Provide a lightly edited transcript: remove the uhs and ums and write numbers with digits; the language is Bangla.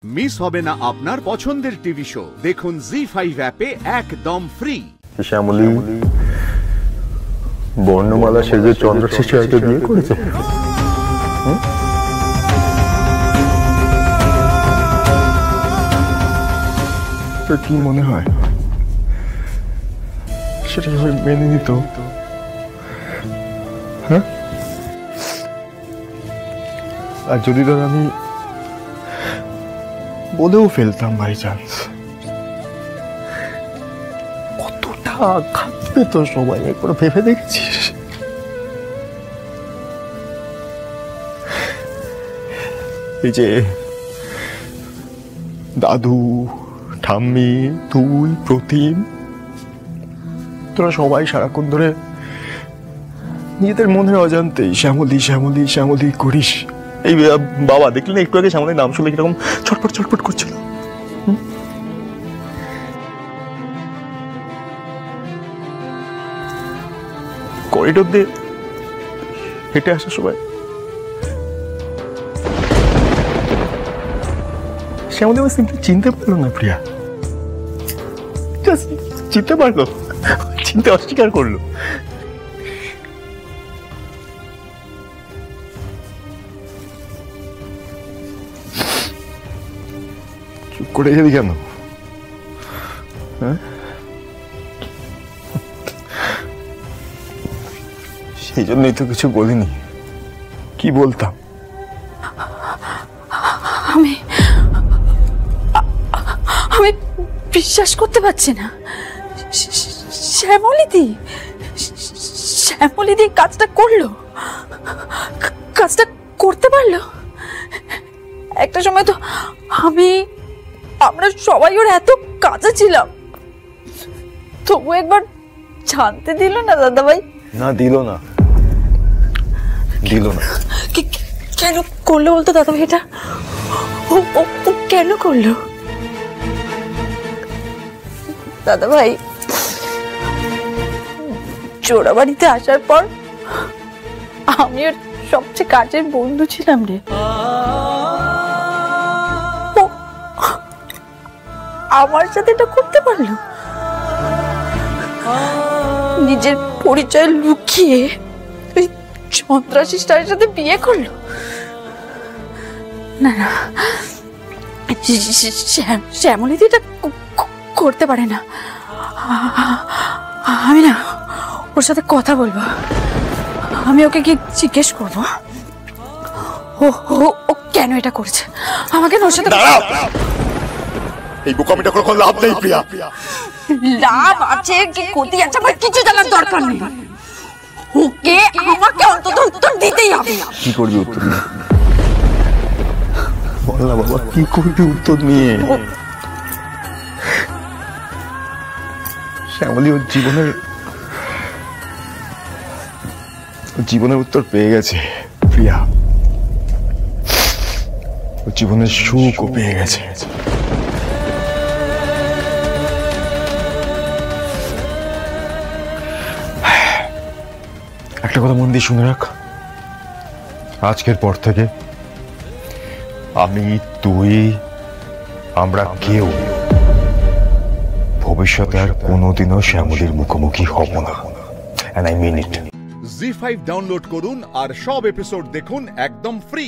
মিস হবে না আপনার পছন্দের টিভি শো। দেখুন জি5 অ্যাপে একদম ফ্রি। শ্যামলী বর্ণমালা সেজে চন্দ্রশেষে হয়তো বিয়ে করেছে। তোর কি মনে হয় সেটা সবাই মেনে নিত? হ্যাঁ, আর যদি ধর আমি বলেও ফেলতাম বাই চান্স, কতটা আঘাত পেত সবাই, একবার ভেবে দেখেছিস? এই যে দাদু, ঠাম্মি, তুই, প্রতিম, তোরা সবাই সারাক্ষণ ধরে নিজেদের মনের অজান্তেই শ্যামলী শ্যামলী শ্যামলী করিস। এই বাবা দেখলি না একটু আগে শ্যামলীর নাম শুনলে কিরকম ছটপট ছটপট করছিল। করিডোর দিয়ে হেঁটে আসা সবাই শ্যামলী আমার সিম্পলি চিনতে পারলো না। প্রিয়া চিনতে পারলো, চিনতে অস্বীকার করলো। চুপ করে গেলি কেন? হ্যাঁ, সেই জন্যই তো কিছু বলিনি। কি বলতাম? আমি বিশ্বাস করতে পারছি না। শ্যামলীদি কাজটা করলো, কাজটা করতে পারলো। একটা সময় তো আমরা সবাই ওর এত কাছে ছিলাম, তবু একবার জানতে দিল না দাদাভাই? না, দিল না। কেন করলো বলতো দাদাভাই? এটা ও কেন করলো দাদাভাই? জোড়াবাড়িতে আসার পর আমি ওর সবচেয়ে কাছের বন্ধু ছিলাম রে। আমার সাথে এটা করতে পারলো? নিজের পরিচয় লুকিয়ে ওই চন্দ্রাশিসটার সাথে বিয়ে করলো? না না, শ্যামলীদি এটা করতে পারে না। আমি না ওর সাথে কথা বলবো, আমি ওকে গিয়ে জিজ্ঞেস করবো ও কেন এটা করেছে। আমাকে ওর সাথে এই বোকামিটা কোনো লাভ নেই প্রিয়া। লাভ আছে কি ক্ষতি আছে আমার কিছু জানার দরকার নেই। ওকে আমাকে অন্তত উত্তর দিতেই হবে। কি করবি উত্তর নিয়ে? বল না বাবা, কি করবি উত্তর নিয়ে? শ্যামলী ওর জীবনের উত্তর পেয়ে গেছে প্রিয়া। ওর জীবনের সুখও পেয়ে গেছে। একটা কথা মন দিয়ে শুনে রাখ, আজকের পর থেকে আমি, তুই, আমরা কেউ ভবিষ্যতে আর কোনোদিনও শ্যামলীর মুখোমুখি হব না। And I mean it. Zee five download করুন আর সব এপিসোড দেখুন একদম ফ্রি।